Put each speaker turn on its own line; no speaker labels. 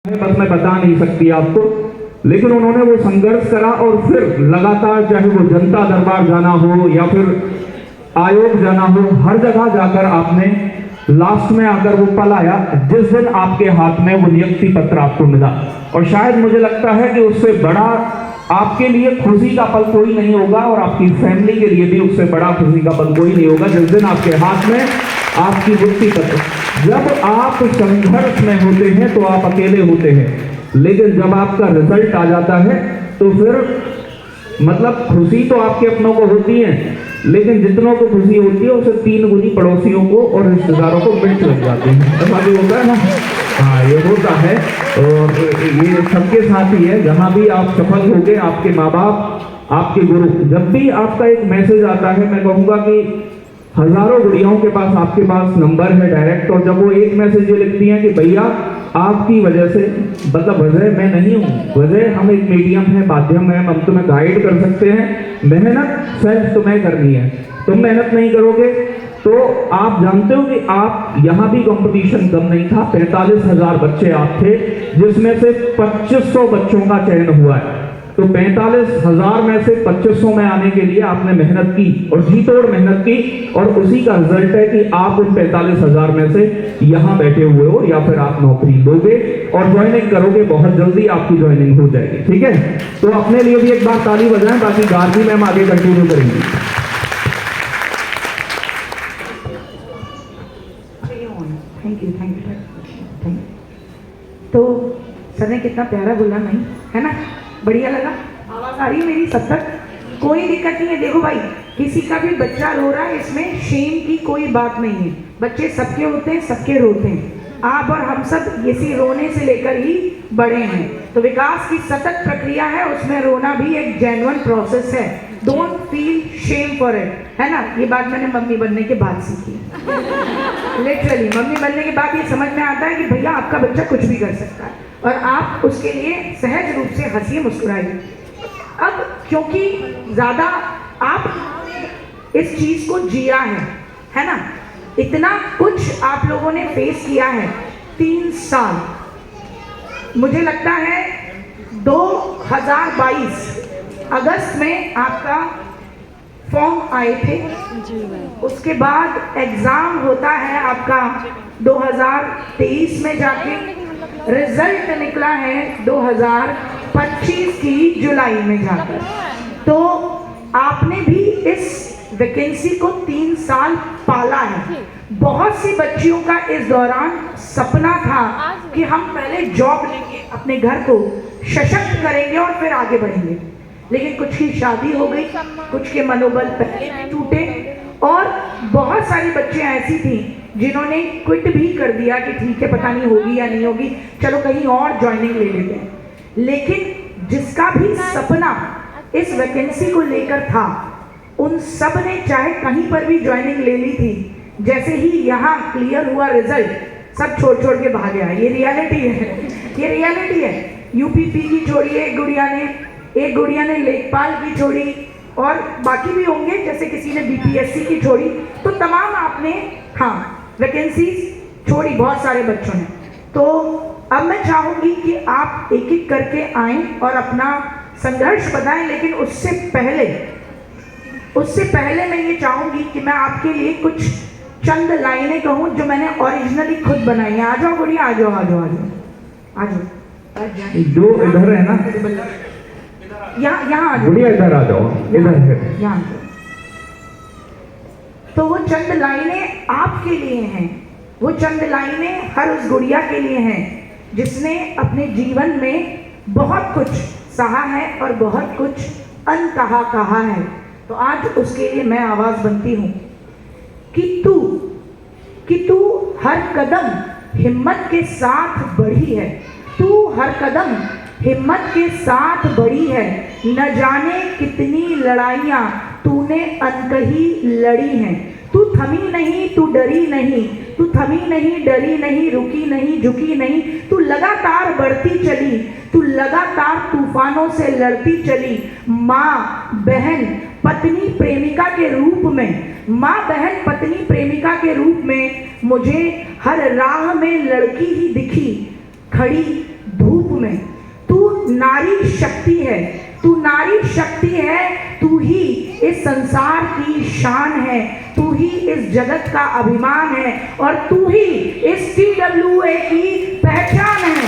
बस मैं बता नहीं सकती आपको, लेकिन उन्होंने वो संघर्ष करा और फिर लगातार चाहे वो जनता दरबार जाना हो या फिर आयोग जाना हो, हर जगह जाकर आपने लास्ट में आकर वो पल आया जिस दिन आपके हाथ में वो नियुक्ति पत्र आपको मिला। और शायद मुझे लगता है कि उससे बड़ा आपके लिए खुशी का पल कोई नहीं होगा और आपकी फैमिली के लिए भी उससे बड़ा खुशी का पल कोई नहीं होगा जिस दिन आपके हाथ में आपकी नियुक्ति पत्र। जब आप संघर्ष में होते हैं तो आप अकेले होते हैं, लेकिन जब आपका रिजल्ट आ जाता है तो फिर मतलब खुशी तो आपके अपनों को होती है, लेकिन जितनों को खुशी होती है उसे 3 गुनी पड़ोसियों को और रिश्तेदारों को मिर्च लग जाती है। ऐसा भी होता है ना? हाँ, ये होता है और ये सबके साथ ही है। जहाँ भी आप सफल हो गए, आपके माँ बाप, आपके गुरु, जब भी आपका एक मैसेज आता है, मैं कहूँगा कि हजारों गुड़ियाओं के पास आपके पास नंबर है डायरेक्ट, और जब वो एक मैसेज ये लिखती हैं कि भैया आपकी वजह से, मतलब वजह मैं नहीं हूँ, वजह हम एक मीडियम है, माध्यम है, हम तुम्हें गाइड कर सकते हैं, मेहनत सिर्फ तुम्हें करनी है। तुम मेहनत नहीं करोगे तो आप जानते हो कि आप यहाँ भी कंपटीशन कम नहीं था। 45,000 बच्चे आप थे, जिसमें से 2500 बच्चों का चयन हुआ है। तो 45,000 में से 2500 में आने के लिए आपने मेहनत की और जी तोड़ मेहनत की, और उसी का रिजल्ट है कि आप उन 45,000 में से यहाँ बैठे हुए हो, या फिर आप नौकरी लोगे और ज्वाइनिंग करोगे। बहुत जल्दी आपकी ज्वाइनिंग हो जाएगी, ठीक है? तो अपने लिए भी एक बार ताली बजाएं, बाकी गार्गी मैम आगे कंटिन्यू करेंगी।
Thank you. तो सर ने कितना प्यारा बोला, नहीं है ना? बढ़िया लगा, आवाज आ रही है मेरी सब तक? कोई दिक्कत नहीं है। देखो भाई, किसी का भी बच्चा रो रहा है, इसमें शेम की कोई बात नहीं है। बच्चे सबके होते हैं, सबके रोते हैं। आप और हम सब इसी रोने से लेकर ही बड़े हैं। तो विकास की सतत प्रक्रिया है, उसमें रोना भी एक जेन्युइन प्रोसेस है। Don't feel shame for it, है ना? ये बात मैंने मम्मी बनने के बाद सीखी। लिटरली मम्मी बनने के बाद ये समझ में आता है कि भैया आपका बच्चा कुछ भी कर सकता है और आप उसके लिए सहज रूप से हंसिए, मुस्कुराइए। अब क्योंकि ज़्यादा आप इस चीज़ को जिया है ना? इतना कुछ आप लोगों ने फेस किया है 3 साल। मुझे लगता है 2022 अगस्त में आपका फॉर्म आए थे, उसके बाद एग्ज़ाम होता है आपका 2023 में जाके, रिजल्ट निकला है 2025 की जुलाई में जाकर। तो आपने भी इस वैकेंसी को 3 साल पाला है। बहुत सी बच्चियों का इस दौरान सपना था कि हम पहले जॉब लेंगे, अपने घर को सशक्त करेंगे और फिर आगे बढ़ेंगे, लेकिन कुछ की शादी हो गई, कुछ के मनोबल पहले भी टूटे, और बहुत सारी बच्चियां ऐसी थी जिन्होंने क्विट भी कर दिया कि ठीक है, पता नहीं होगी या नहीं होगी, चलो कहीं और ज्वाइनिंग ले लेते हैं। लेकिन जिसका भी सपना इस वैकेंसी को लेकर था, उन सब ने चाहे कहीं पर भी ज्वाइनिंग ले ली थी। जैसे ही यहाँ क्लियर हुआ रिजल्ट, सब छोड़ छोड़ के भाग गया। ये रियलिटी है, ये रियलिटी है। यूपीपी की छोड़ी एक गुड़िया ने लेखपाल की छोड़ी, और बाकी भी होंगे, जैसे किसी ने बीपीएससी की छोड़ी। तो तमाम आपने वैकेंसीज छोड़ी, बहुत सारे बच्चों ने। तो अब मैं चाहूँगी कि आप एक एक करके आएँ और अपना संघर्ष बताएं, लेकिन उससे पहले मैं ये चाहूँगी कि मैं आपके लिए कुछ चंद लाइनें कहूँ जो मैंने ओरिजिनली खुद बनाई हैं। आ जाओ गुड़िया, आ जाओ।
जो इधर है ना,
यहाँ आ जाओ
गुड़िया, इधर आ जाओ, इधर है
यहाँ। तो वो चंद लाइनें आपके लिए हैं, वो चंद लाइनें हर उस गुड़िया के लिए हैं जिसने अपने जीवन में बहुत कुछ सहा है और बहुत कुछ अनकहा कहा है। तो आज उसके लिए मैं आवाज बनती हूँ कि तू हर कदम हिम्मत के साथ बढ़ी है, तू हर कदम हिम्मत के साथ बढ़ी है। न जाने कितनी लड़ाइयाँ तूने अनकही लड़ी हैं। तू थमी नहीं, तू डरी नहीं, तू थमी नहीं, डरी नहीं, रुकी नहीं, झुकी नहीं। तू लगातार बढ़ती चली, तू लगातार तूफानों से लड़ती चली। माँ बहन पत्नी प्रेमिका के रूप में मुझे हर राह में लड़की ही दिखी, खड़ी धूप में। तू नारी शक्ति है, तू नारी शक्ति है, तू ही इस संसार की शान है, तू ही इस जगत का अभिमान है और तू ही इस TWA की पहचान है।